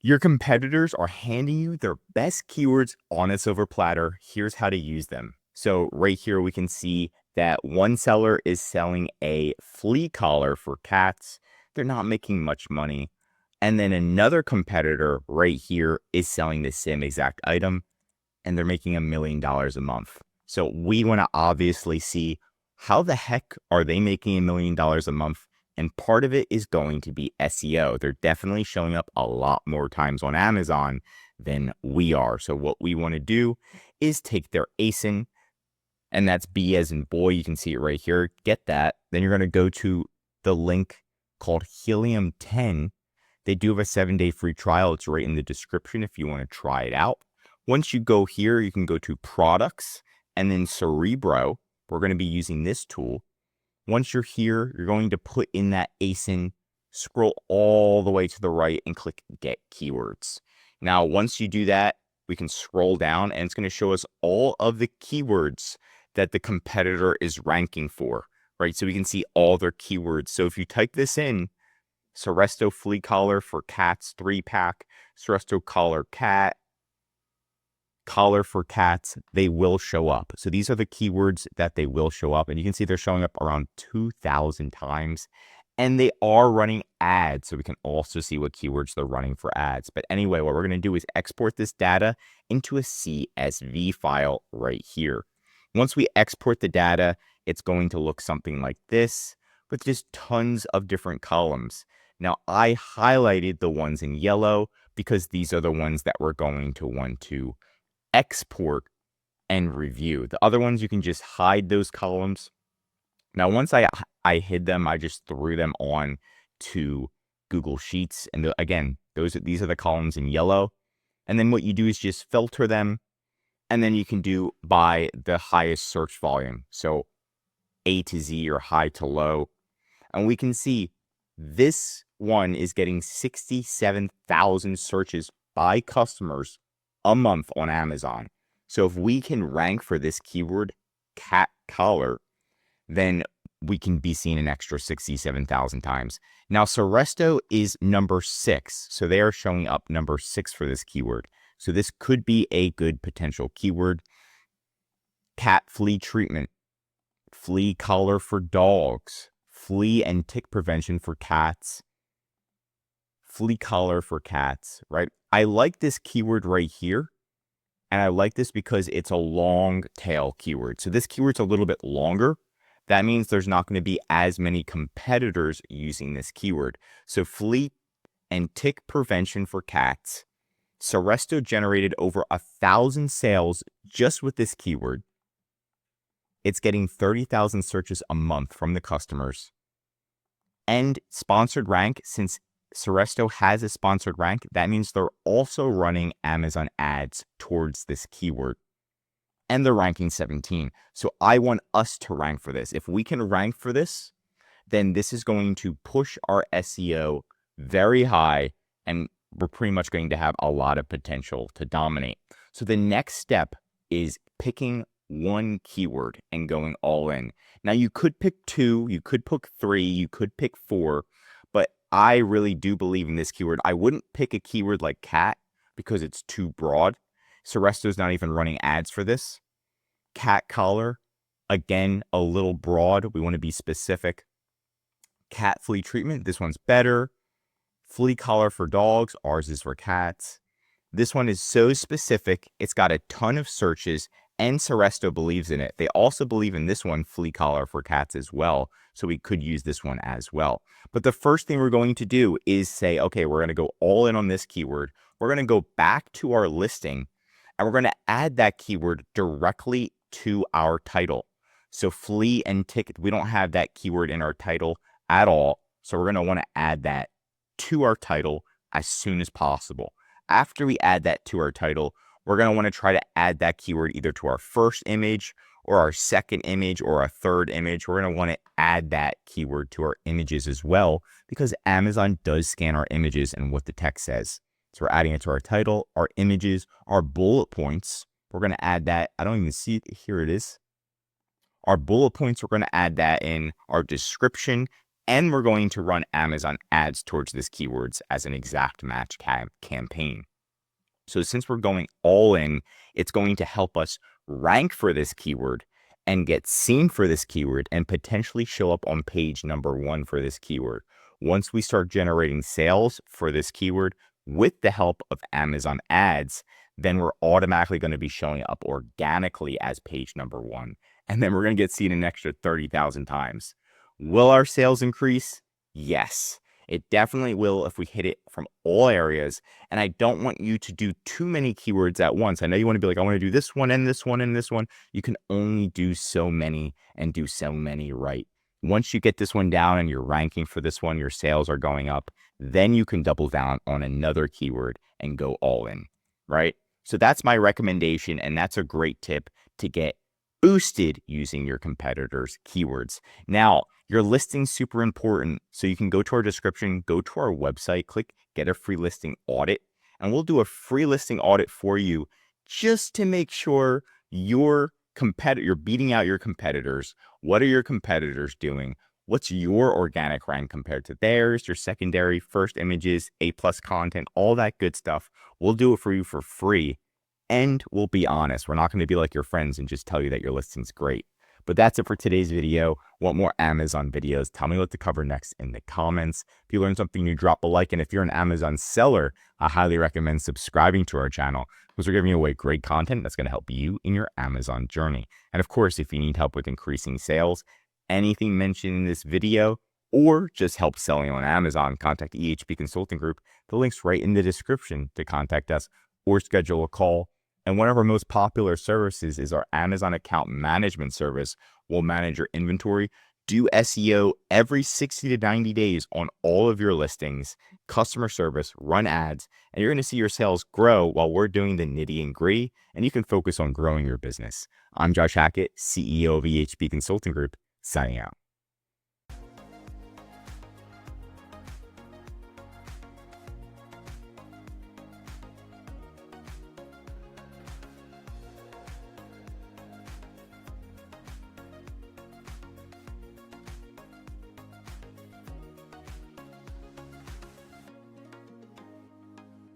Your competitors are handing you their best keywords on a silver platter. Here's how to use them. So right here, we can see that one seller is selling a flea collar for cats. They're not making much money. And then another competitor right here is selling the same exact item, and they're making $1 million a month. So we want to obviously see how the heck are they making $1 million a month? And part of it is going to be SEO. They're definitely showing up a lot more times on Amazon than we are. So what we want to do is take their ASIN, and that's B as in boy. You can see it right here. Get that. Then you're going to go to the link called Helium 10. They do have a 7-day free trial. It's right in the description if you want to try it out. Once you go here, you can go to products and then Cerebro. We're going to be using this tool. Once you're here, you're going to put in that ASIN, scroll all the way to the right and click get keywords. Now, once you do that, we can scroll down and it's going to show us all of the keywords that the competitor is ranking for, right? So we can see all their keywords. So if you type this in, Cerebro flea collar for cats 3-pack, Cerebro collar cat, collar for cats, they will show up. So these are the keywords that they will show up. And you can see they're showing up around 2,000 times. And they are running ads. So we can also see what keywords they're running for ads. But anyway, what we're going to do is export this data into a CSV file right here. Once we export the data, it's going to look something like this with just tons of different columns. Now, I highlighted the ones in yellow because these are the ones that we're going to want to export and review. The other ones, you can just hide those columns. Now, once I hid them, I just threw them on to Google Sheets. And again, these are the columns in yellow. And then what you do is just filter them. And then you can do by the highest search volume. So A to Z or high to low. And we can see this one is getting 67,000 searches by customers a month on Amazon. So if we can rank for this keyword, cat collar, then we can be seen an extra 67,000 times. Now, Cerebro is number 6. So they are showing up number 6 for this keyword. So this could be a good potential keyword. Cat flea treatment, flea collar for dogs, flea and tick prevention for cats, flea collar for cats, right? I like this keyword right here. And I like this because it's a long tail keyword. So this keyword's a little bit longer. That means there's not going to be as many competitors using this keyword. So flea and tick prevention for cats. Cerebro generated over 1,000 sales just with this keyword. It's getting 30,000 searches a month from the customers. And sponsored rank, since Cerebro has a sponsored rank, that means they're also running Amazon ads towards this keyword. And they're ranking 17. So I want us to rank for this. If we can rank for this, then this is going to push our SEO very high, and we're pretty much going to have a lot of potential to dominate. So the next step is picking one keyword and going all in. Now you could pick 2, you could pick 3, you could pick 4, but I really do believe in this keyword. I wouldn't pick a keyword like cat because it's too broad. Cerebro's not even running ads for this. Cat collar, again, a little broad. We want to be specific. Cat flea treatment, this one's better. Flea collar for dogs, ours is for cats. This one is so specific, it's got a ton of searches, and Cerebro believes in it. They also believe in this one, flea collar for cats, as well. So we could use this one as well. But the first thing we're going to do is say, okay, we're going to go all in on this keyword. We're going to go back to our listing, and we're going to add that keyword directly to our title. So flea and tick, we don't have that keyword in our title at all. So we're going to want to add that to our title as soon as possible. After we add that to our title, we're going to want to try to add that keyword either to our first image or our second image or our third image. We're going to want to add that keyword to our images as well, because Amazon does scan our images and what the text says. So we're adding it to our title, our images, our bullet points. We're going to add that. I don't even see it. Here it is. Our bullet points, we're going to add that in our description and we're going to run Amazon ads towards this keywords as an exact match campaign. So since we're going all in, it's going to help us rank for this keyword and get seen for this keyword and potentially show up on page number 1 for this keyword. Once we start generating sales for this keyword with the help of Amazon ads, then we're automatically going to be showing up organically as page number 1. And then we're going to get seen an extra 30,000 times. Will our sales increase? Yes, it definitely will if we hit it from all areas. And I don't want you to do too many keywords at once. I know you want to be like, I want to do this one and this one and this one. You can only do so many and do so many right. Once you get this one down and you're ranking for this one, your sales are going up, then you can double down on another keyword and go all in, right? So that's my recommendation. And that's a great tip to get boosted using your competitors' keywords. Now, your listing's super important. So you can go to our description, go to our website, click get a free listing audit, and we'll do a free listing audit for you just to make sure you're beating out your competitors. What are your competitors doing? What's your organic rank compared to theirs, your secondary, first images, A+ content, all that good stuff. We'll do it for you for free. And we'll be honest, we're not going to be like your friends and just tell you that your listing's great. But that's it for today's video. Want more Amazon videos? Tell me what to cover next in the comments. If you learned something new, drop a like. And if you're an Amazon seller, I highly recommend subscribing to our channel because we're giving away great content that's going to help you in your Amazon journey. And of course, if you need help with increasing sales, anything mentioned in this video, or just help selling on Amazon, contact EHP Consulting Group. The link's right in the description to contact us or schedule a call. And one of our most popular services is our Amazon account management service. We'll manage your inventory, do SEO every 60 to 90 days on all of your listings, customer service, run ads, and you're going to see your sales grow while we're doing the nitty and gritty, and you can focus on growing your business. I'm Josh Hackett, CEO of EHP Consulting Group, signing out.